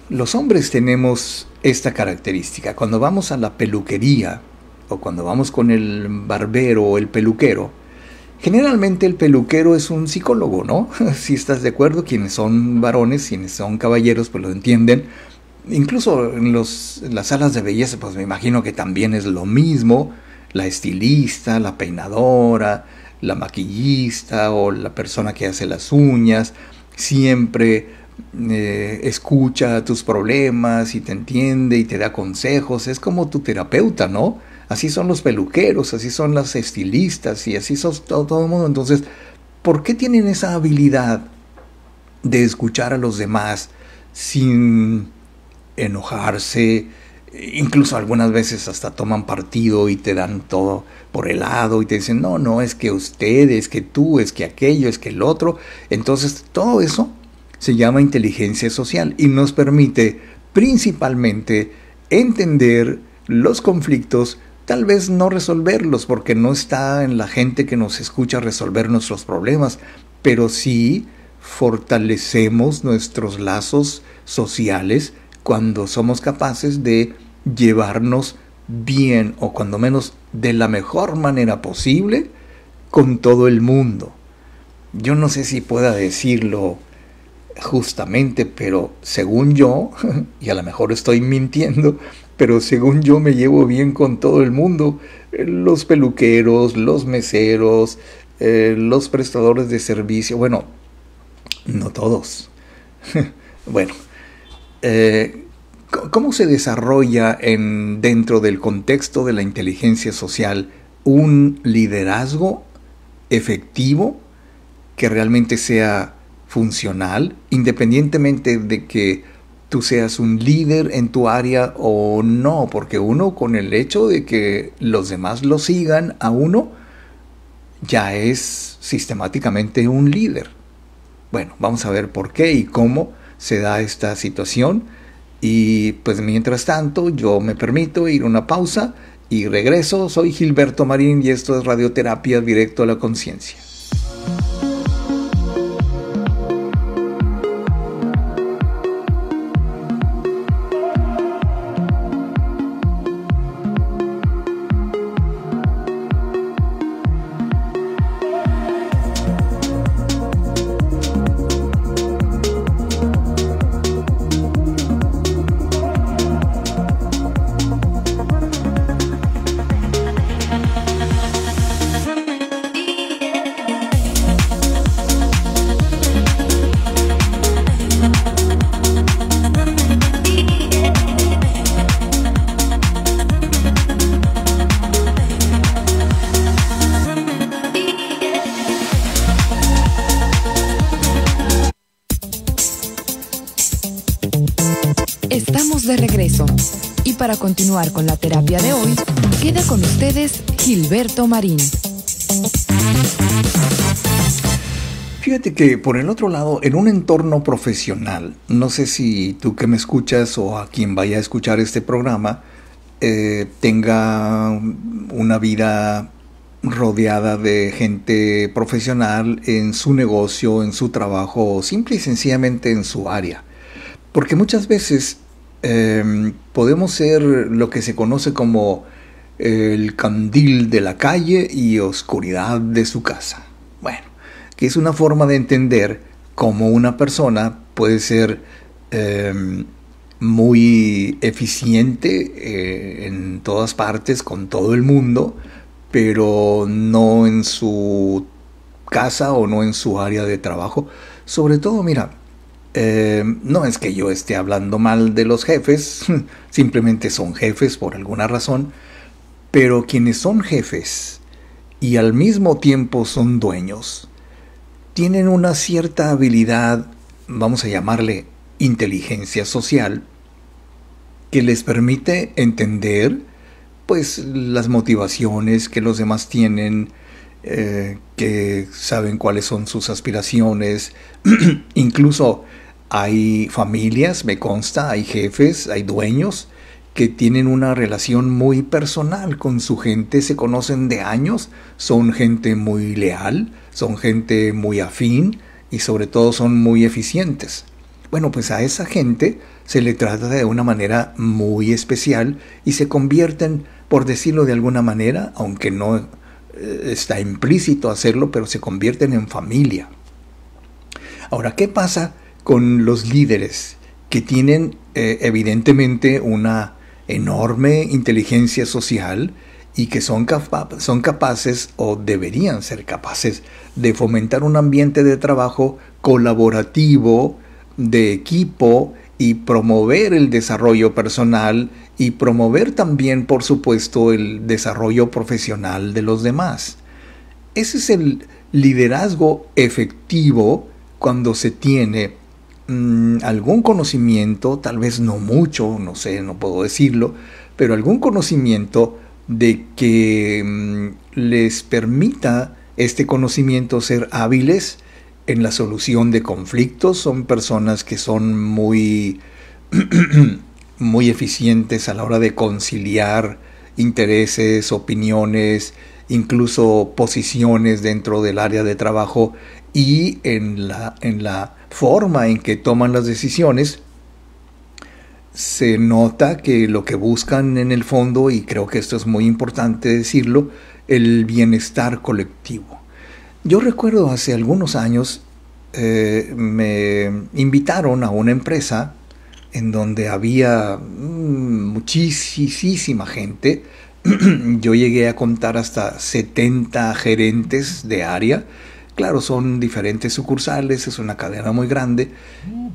Los hombres tenemos esta característica. Cuando vamos a la peluquería o cuando vamos con el barbero o el peluquero, generalmente el peluquero es un psicólogo, ¿no? Si estás de acuerdo, quienes son varones, quienes son caballeros, pues lo entienden. Incluso en las salas de belleza, pues me imagino que también es lo mismo. La estilista, la peinadora, la maquillista o la persona que hace las uñas, siempre escucha tus problemas y te entiende y te da consejos. Es como tu terapeuta, ¿no? así son los peluqueros, así son las estilistas y así son todo el mundo. Entonces, ¿por qué tienen esa habilidad de escuchar a los demás sin enojarse? Incluso algunas veces hasta toman partido y te dan todo por el lado y te dicen, no, es que usted, es que tú, es que aquello, es que el otro. Entonces, todo eso se llama inteligencia social y nos permite principalmente entender los conflictos, tal vez no resolverlos, porque no está en la gente que nos escucha resolver nuestros problemas, pero sí fortalecemos nuestros lazos sociales cuando somos capaces de llevarnos bien, o cuando menos de la mejor manera posible, con todo el mundo. Yo no sé si pueda decirlo justamente, pero según yo, y a lo mejor estoy mintiendo, pero según yo me llevo bien con todo el mundo. Los peluqueros, los meseros, los prestadores de servicio, bueno, no todos. Bueno, ¿cómo se desarrolla dentro del contexto de la inteligencia social un liderazgo efectivo que realmente sea funcional, independientemente de que tú seas un líder en tu área o no? Porque uno, con el hecho de que los demás lo sigan a uno, ya es sistemáticamente un líder. Bueno, vamos a ver por qué y cómo se da esta situación. Y pues mientras tanto, yo me permito ir a una pausa y regreso. Soy Gilberto Marín y esto es Radioterapia Directo a la Conciencia. Estamos de regreso y para continuar con la terapia de hoy, queda con ustedes Gilberto Marín. Fíjate que por el otro lado, en un entorno profesional, no sé si tú que me escuchas o a quien vaya a escuchar este programa tenga una vida rodeada de gente profesional en su negocio, en su trabajo, o simple y sencillamente en su área. Porque muchas veces podemos ser lo que se conoce como el candil de la calle y oscuridad de su casa. Bueno, que es una forma de entender cómo una persona puede ser muy eficiente en todas partes, con todo el mundo, pero no en su casa o no en su área de trabajo. Sobre todo, mira, no es que yo esté hablando mal de los jefes, simplemente son jefes por alguna razón, pero quienes son jefes y al mismo tiempo son dueños, tienen una cierta habilidad, vamos a llamarle inteligencia social, que les permite entender pues las motivaciones que los demás tienen, que saben cuáles son sus aspiraciones. Incluso hay familias, me consta, hay jefes, hay dueños que tienen una relación muy personal con su gente, se conocen de años, son gente muy leal, son gente muy afín y sobre todo son muy eficientes. Bueno, pues a esa gente se le trata de una manera muy especial y se convierten, por decirlo de alguna manera, aunque no está implícito hacerlo, pero se convierten en familia. Ahora, ¿qué pasa con los líderes que tienen evidentemente una enorme inteligencia social y que son capaces o deberían ser capaces de fomentar un ambiente de trabajo colaborativo, de equipo y promover el desarrollo personal y promover también, por supuesto, el desarrollo profesional de los demás. Ese es el liderazgo efectivo cuando se tiene algún conocimiento, tal vez no mucho, no sé, no puedo decirlo, pero algún conocimiento de que les permita este conocimiento ser hábiles en la solución de conflictos. Son personas que son muy, muy eficientes a la hora de conciliar intereses, opiniones, incluso posiciones dentro del área de trabajo, y en la forma en que toman las decisiones se nota que lo que buscan en el fondo, y creo que esto es muy importante decirlo, el bienestar colectivo. Yo recuerdo hace algunos años me invitaron a una empresa en donde había muchísima gente. Yo llegué a contar hasta 70 gerentes de área. Claro, son diferentes sucursales, es una cadena muy grande,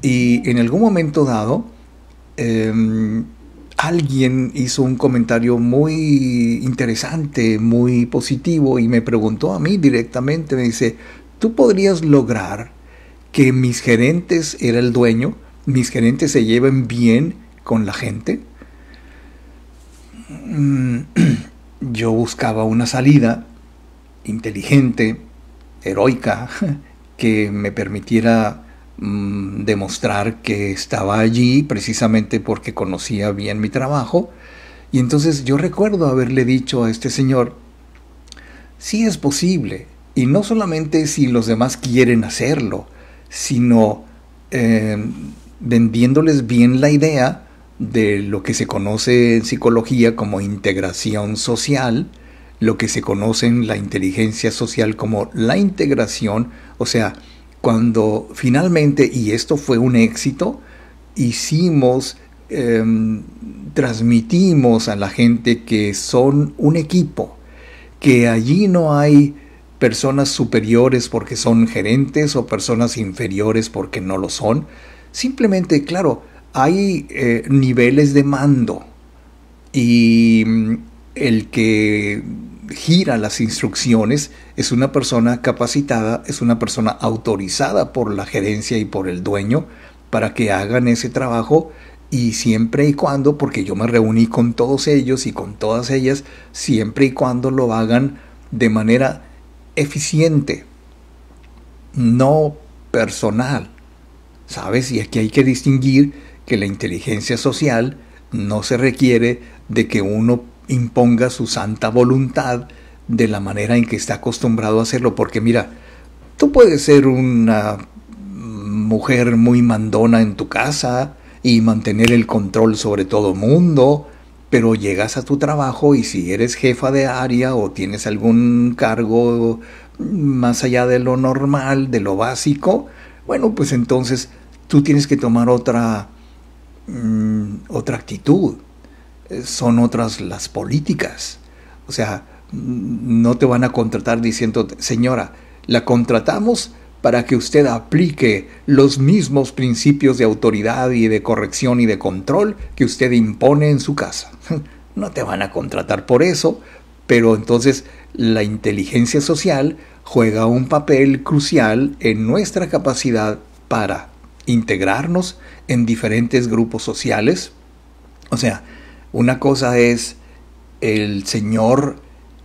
y en algún momento dado alguien hizo un comentario muy interesante, muy positivo, y me preguntó a mí directamente, me dice: ¿tú podrías lograr que mis gerentes, era el dueño, mis gerentes se lleven bien con la gente? Yo buscaba una salida inteligente, heroica, que me permitiera demostrar que estaba allí precisamente porque conocía bien mi trabajo. Y entonces yo recuerdo haberle dicho a este señor: sí es posible, y no solamente si los demás quieren hacerlo, sino vendiéndoles bien la idea de lo que se conoce en psicología como integración social, lo que se conoce en la inteligencia social como la integración. O sea, cuando finalmente, y esto fue un éxito, transmitimos a la gente que son un equipo, que allí no hay personas superiores porque son gerentes o personas inferiores porque no lo son. Simplemente, claro, hay niveles de mando, y el que gira las instrucciones es una persona capacitada, es una persona autorizada por la gerencia y por el dueño para que hagan ese trabajo, y siempre y cuando, porque yo me reuní con todos ellos y con todas ellas, siempre y cuando lo hagan de manera eficiente, no personal, ¿sabes? Y aquí hay que distinguir que la inteligencia social no se requiere de que uno imponga su santa voluntad de la manera en que está acostumbrado a hacerlo, porque mira, tú puedes ser una mujer muy mandona en tu casa y mantener el control sobre todo mundo, pero llegas a tu trabajo y si eres jefa de área o tienes algún cargo más allá de lo normal, de lo básico, bueno, pues entonces tú tienes que tomar otra actitud. Son otras las políticas. O sea, no te van a contratar diciendo: señora, la contratamos para que usted aplique los mismos principios de autoridad y de corrección y de control que usted impone en su casa. No te van a contratar por eso, pero entonces la inteligencia social juega un papel crucial en nuestra capacidad para integrarnos en diferentes grupos sociales. O sea, una cosa es el señor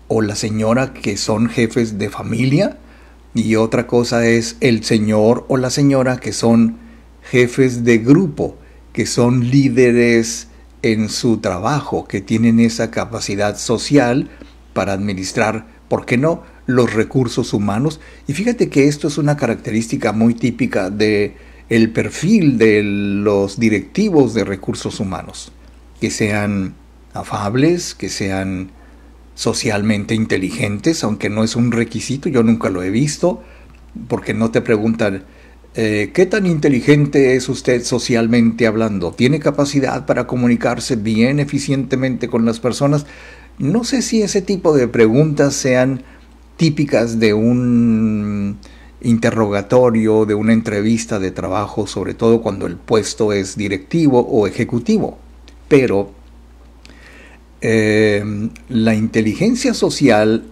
o la señora que son jefes de familia, y otra cosa es el señor o la señora que son jefes de grupo, que son líderes en su trabajo, que tienen esa capacidad social para administrar, ¿por qué no?, los recursos humanos. Y fíjate que esto es una característica muy típica de el perfil de los directivos de recursos humanos: que sean afables, que sean socialmente inteligentes, aunque no es un requisito, yo nunca lo he visto, porque no te preguntan ¿qué tan inteligente es usted socialmente hablando? ¿Tiene capacidad para comunicarse bien, eficientemente con las personas? No sé si ese tipo de preguntas sean típicas de un interrogatorio, de una entrevista de trabajo, sobre todo cuando el puesto es directivo o ejecutivo. Pero la inteligencia social,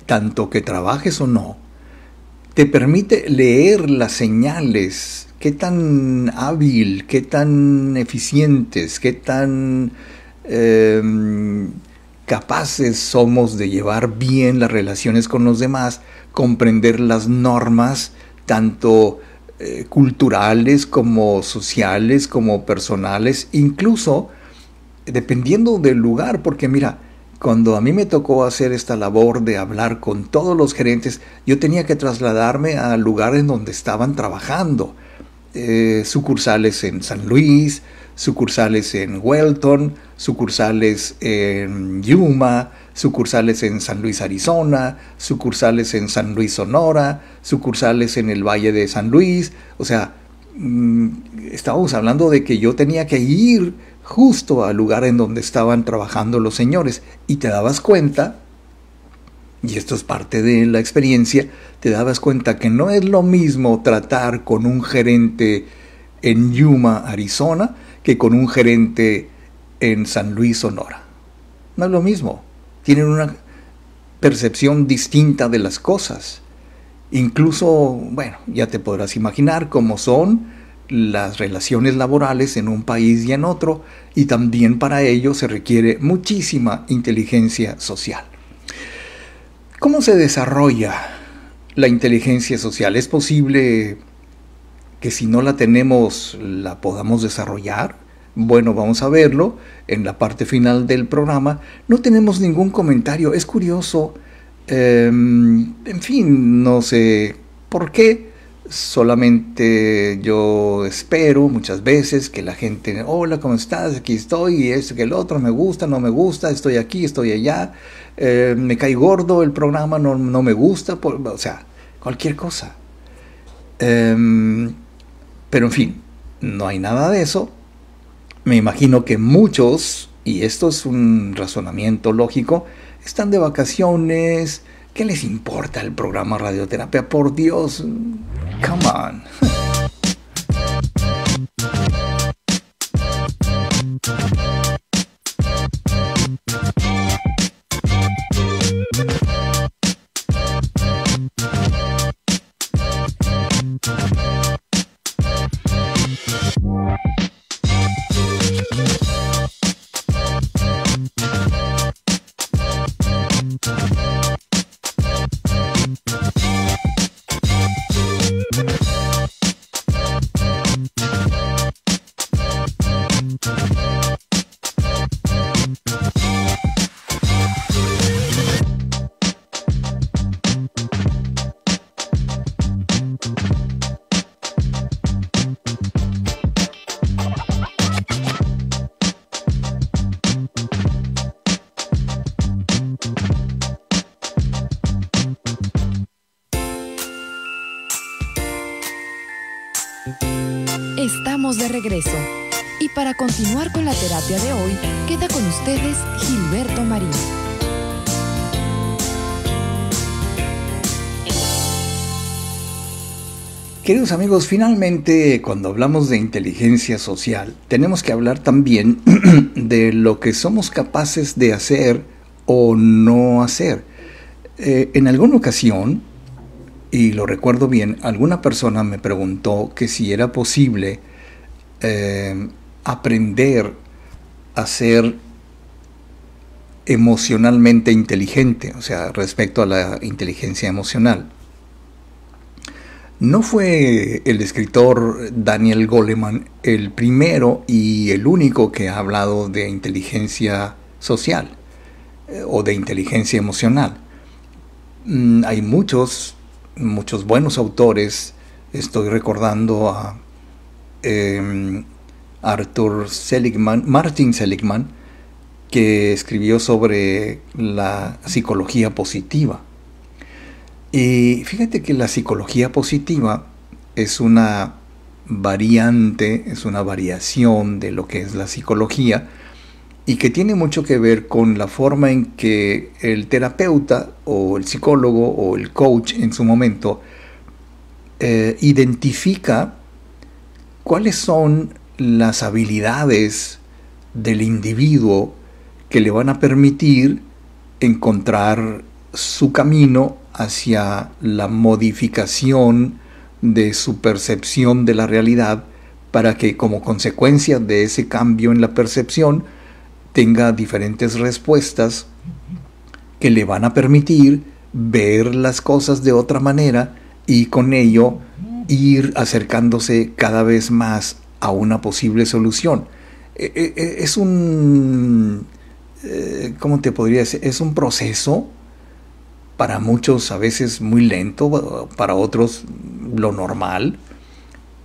tanto que trabajes o no, te permite leer las señales, qué tan hábil, qué tan eficientes, qué tan capaces somos de llevar bien las relaciones con los demás, comprender las normas, tanto culturales como sociales, como personales, incluso dependiendo del lugar, porque mira, cuando a mí me tocó hacer esta labor de hablar con todos los gerentes, yo tenía que trasladarme a lugares donde estaban trabajando, sucursales en San Luis, sucursales en Welton, sucursales en Yuma, sucursales en San Luis, Arizona, sucursales en San Luis, Sonora, sucursales en el Valle de San Luis. O sea, estábamos hablando de que yo tenía que ir justo al lugar en donde estaban trabajando los señores, y te dabas cuenta, y esto es parte de la experiencia, te dabas cuenta que no es lo mismo tratar con un gerente en Yuma, Arizona, que con un gerente en San Luis, Sonora. No es lo mismo. Tienen una percepción distinta de las cosas. Incluso, bueno, ya te podrás imaginar cómo son las relaciones laborales en un país y en otro, y también para ello se requiere muchísima inteligencia social. ¿Cómo se desarrolla la inteligencia social? ¿Es posible que si no la tenemos la podamos desarrollar? Bueno, vamos a verlo en la parte final del programa. No tenemos ningún comentario, es curioso, en fin, no sé por qué. Solamente yo espero muchas veces que la gente, hola, ¿cómo estás? Aquí estoy, y esto que el otro, me gusta, no me gusta, estoy aquí, estoy allá, me cae gordo el programa, no me gusta, o sea, cualquier cosa. Pero en fin, no hay nada de eso. Me imagino que muchos, y esto es un razonamiento lógico, están de vacaciones. ¿Qué les importa el programa Radioterapia? Por Dios, come on. Estamos de regreso. Y para continuar con la terapia de hoy, queda con ustedes Gilberto Marín. Queridos amigos, finalmente cuando hablamos de inteligencia social, tenemos que hablar también de lo que somos capaces de hacer o no hacer. En alguna ocasión, y lo recuerdo bien, alguna persona me preguntó que si era posible aprender a ser emocionalmente inteligente, o sea, respecto a la inteligencia emocional. No fue el escritor Daniel Goleman el primero y el único que ha hablado de inteligencia social o de inteligencia emocional. Hay muchos buenos autores. Estoy recordando a Martin Seligman, que escribió sobre la psicología positiva. Y fíjate que la psicología positiva es una variante, es una variación de lo que es la psicología, y que tiene mucho que ver con la forma en que el terapeuta o el psicólogo o el coach en su momento identifica cuáles son las habilidades del individuo que le van a permitir encontrar su camino hacia la modificación de su percepción de la realidad, para que como consecuencia de ese cambio en la percepción tenga diferentes respuestas que le van a permitir ver las cosas de otra manera y con ello ir acercándose cada vez más a una posible solución. Es un, ¿cómo te podría decir? Es un proceso para muchos a veces muy lento, para otros lo normal,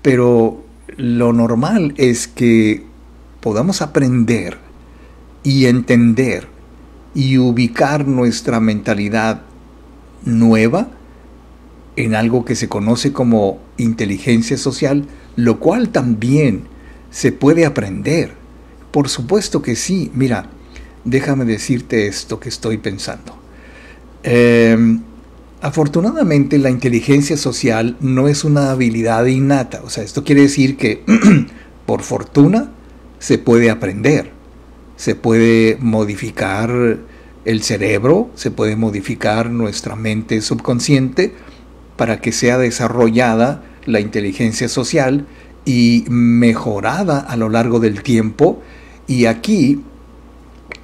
pero lo normal es que podamos aprender y entender y ubicar nuestra mentalidad nueva en algo que se conoce como inteligencia social, lo cual también se puede aprender. Por supuesto que sí. Mira, déjame decirte esto que estoy pensando. Afortunadamente, la inteligencia social no es una habilidad innata. O sea, esto quiere decir que por fortuna se puede aprender, se puede modificar el cerebro, se puede modificar nuestra mente subconsciente para que sea desarrollada la inteligencia social y mejorada a lo largo del tiempo. Y aquí,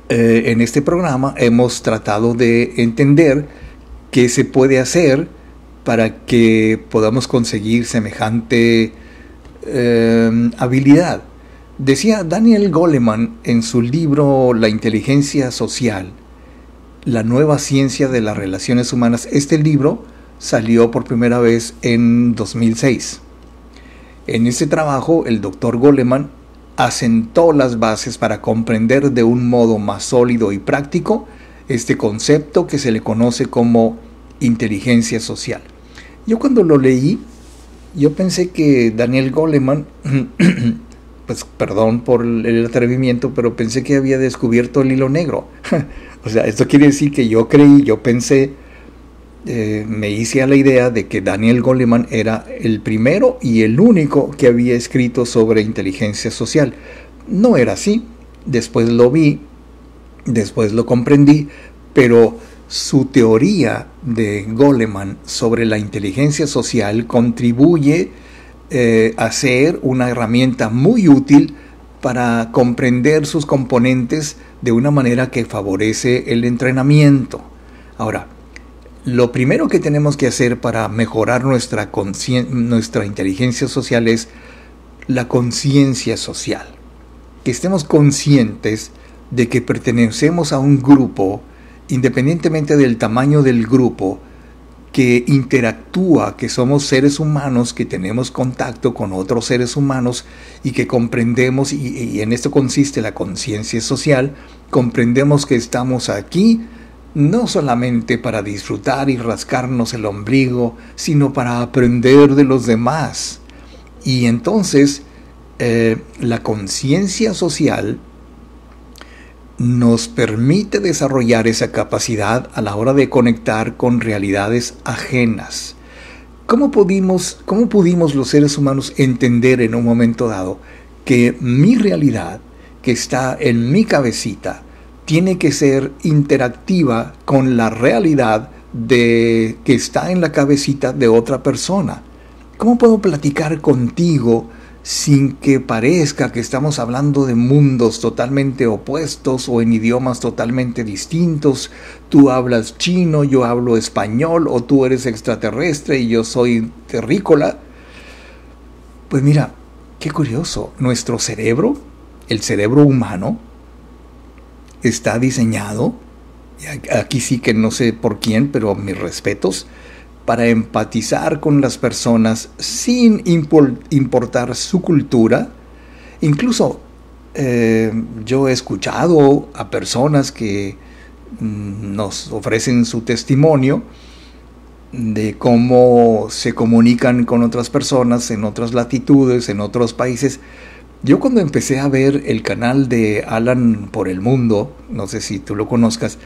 en este programa, hemos tratado de entender qué se puede hacer para que podamos conseguir semejante habilidad. Decía Daniel Goleman en su libro La inteligencia social, la nueva ciencia de las relaciones humanas. Este libro salió por primera vez en 2006. En este trabajo, el doctor Goleman asentó las bases para comprender de un modo más sólido y práctico este concepto que se le conoce como inteligencia social. Yo cuando lo leí, yo pensé que Daniel Goleman, pues perdón por el atrevimiento, pero pensé que había descubierto el hilo negro. O sea, esto quiere decir que yo creí, yo pensé, me hice a la idea de que Daniel Goleman era el primero y el único que había escrito sobre inteligencia social. No era así. Después lo vi, después lo comprendí, pero su teoría de Goleman sobre la inteligencia social contribuye a ser una herramienta muy útil para comprender sus componentes de una manera que favorece el entrenamiento. Ahora, lo primero que tenemos que hacer para mejorar nuestra inteligencia social es la conciencia social. Que estemos conscientes de que pertenecemos a un grupo, independientemente del tamaño del grupo, que interactúa, que somos seres humanos, que tenemos contacto con otros seres humanos y que comprendemos, y en esto consiste la conciencia social, comprendemos que estamos aquí no solamente para disfrutar y rascarnos el ombligo, sino para aprender de los demás. Y entonces la conciencia social nos permite desarrollar esa capacidad a la hora de conectar con realidades ajenas. ¿Cómo pudimos los seres humanos entender en un momento dado que mi realidad, que está en mi cabecita, tiene que ser interactiva con la realidad que está en la cabecita de otra persona? ¿Cómo puedo platicar contigo sin que parezca que estamos hablando de mundos totalmente opuestos o en idiomas totalmente distintos? Tú hablas chino, yo hablo español, o tú eres extraterrestre y yo soy terrícola. Pues mira, qué curioso, nuestro cerebro, el cerebro humano, está diseñado, aquí sí que no sé por quién, pero mis respetos, para empatizar con las personas sin importar su cultura. Incluso yo he escuchado a personas que nos ofrecen su testimonio de cómo se comunican con otras personas en otras latitudes, en otros países. Yo cuando empecé a ver el canal de Alan por el Mundo, no sé si tú lo conozcas,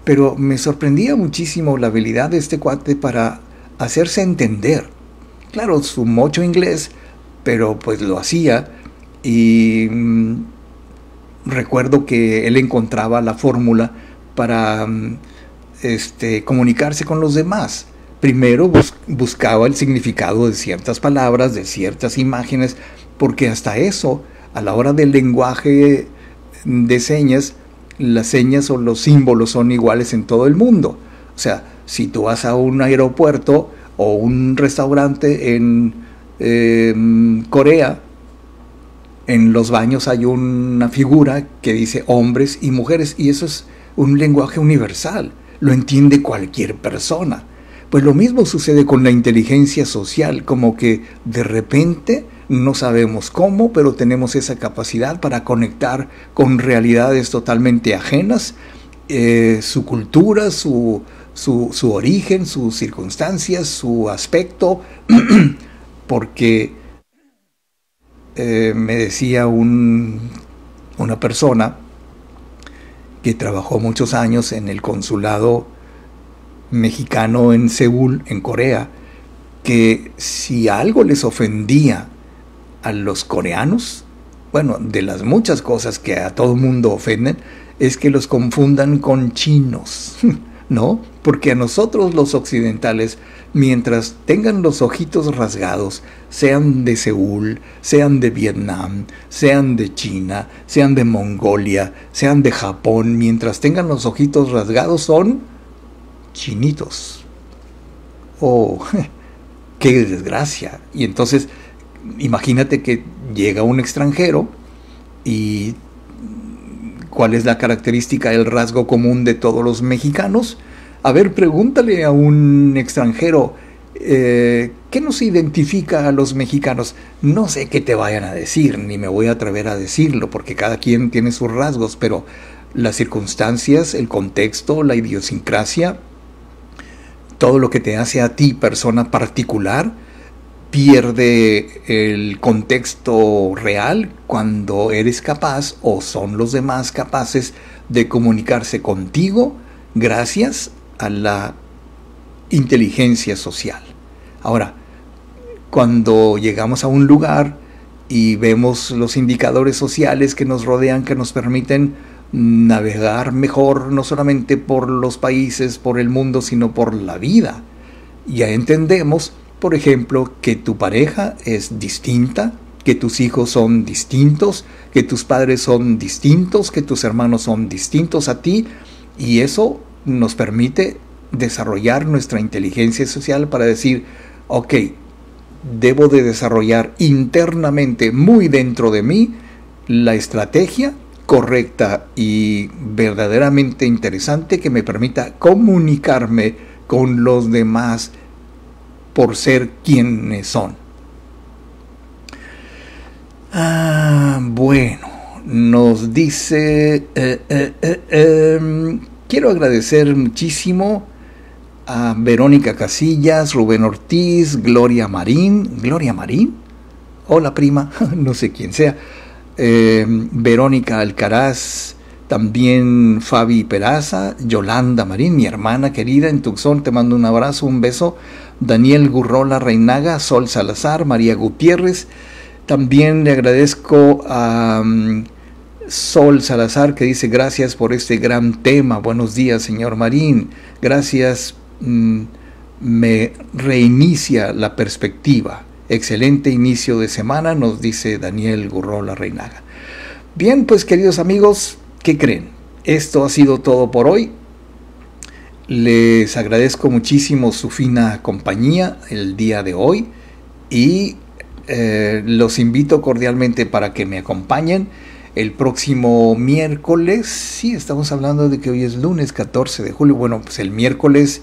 pero me sorprendía muchísimo la habilidad de este cuate para hacerse entender. claro, su mocho inglés, pero pues lo hacía. Y recuerdo que él encontraba la fórmula para comunicarse con los demás. Primero buscaba el significado de ciertas palabras, de ciertas imágenes, porque hasta eso, a la hora del lenguaje de señas, las señas o los símbolos son iguales en todo el mundo. O sea, si tú vas a un aeropuerto o un restaurante en Corea, en los baños hay una figura que dice hombres y mujeres, y eso es un lenguaje universal, lo entiende cualquier persona. Pues lo mismo sucede con la inteligencia social, como que de repente no sabemos cómo, pero tenemos esa capacidad para conectar con realidades totalmente ajenas, su cultura, su origen, sus circunstancias, su aspecto, porque me decía una persona que trabajó muchos años en el consulado mexicano en Seúl, en Corea, que si algo les ofendía a los coreanos, bueno, de las muchas cosas que a todo mundo ofenden, es que los confundan con chinos, ¿no? Porque a nosotros los occidentales, mientras tengan los ojitos rasgados, sean de Seúl, sean de Vietnam, sean de China, sean de Mongolia, sean de Japón, mientras tengan los ojitos rasgados son chinitos. Oh, qué desgracia. Y entonces, imagínate que llega un extranjero y ¿cuál es la característica, el rasgo común de todos los mexicanos? A ver, pregúntale a un extranjero, ¿qué nos identifica a los mexicanos? No sé qué te vayan a decir, ni me voy a atrever a decirlo, porque cada quien tiene sus rasgos, pero las circunstancias, el contexto, la idiosincrasia, todo lo que te hace a ti persona particular, pierde el contexto real cuando eres capaz, o son los demás capaces, de comunicarse contigo gracias a la inteligencia social. Ahora, cuando llegamos a un lugar y vemos los indicadores sociales que nos rodean, que nos permiten navegar mejor, no solamente por los países, por el mundo, sino por la vida, ya entendemos, por ejemplo, que tu pareja es distinta, que tus hijos son distintos, que tus padres son distintos, que tus hermanos son distintos a ti, y eso nos permite desarrollar nuestra inteligencia social para decir, ok, debo de desarrollar internamente, muy dentro de mí, la estrategia correcta y verdaderamente interesante que me permita comunicarme con los demás por ser quienes son. Bueno, nos dice, quiero agradecer muchísimo a Verónica Casillas, Rubén Ortiz, Gloria Marín. ¿Gloria Marín? Hola, prima, no sé quién sea. Verónica Alcaraz, también Fabi Peraza, Yolanda Marín, mi hermana querida en Tucson, te mando un abrazo, un beso. Daniel Gurrola Reinaga, Sol Salazar, María Gutiérrez. También le agradezco a Sol Salazar, que dice gracias por este gran tema. Buenos días, señor Marín. Gracias, me reinicia la perspectiva. Excelente inicio de semana, nos dice Daniel Gurrola Reinaga. Bien, pues queridos amigos, ¿qué creen? Esto ha sido todo por hoy. Les agradezco muchísimo su fina compañía el día de hoy y los invito cordialmente para que me acompañen el próximo miércoles. Sí, estamos hablando de que hoy es lunes 14 de julio. Bueno, pues el miércoles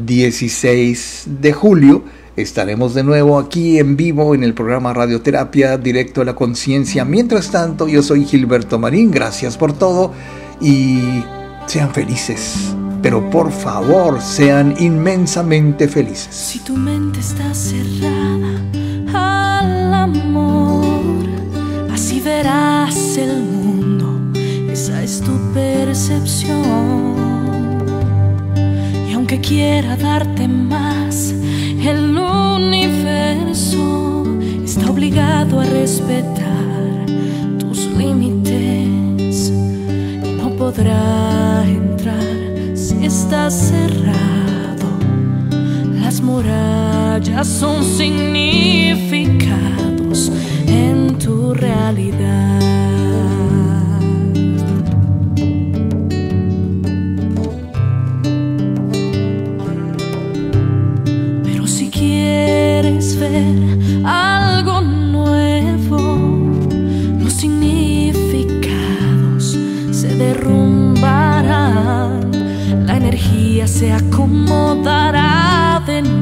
16 de julio estaremos de nuevo aquí en vivo en el programa Radioterapia, Directo a la Conciencia. Mientras tanto, yo soy Gilberto Marín. Gracias por todo y sean felices. Pero por favor, sean inmensamente felices. Si tu mente está cerrada al amor, así verás el mundo, esa es tu percepción. Y aunque quiera darte más, el universo obligado a respetar tus límites y no podrá entrar si está cerrado. Las murallas son significados en tu realidad. Pero si quieres ver algo nuevo, los significados se derrumbarán, la energía se acomodará de nuevo.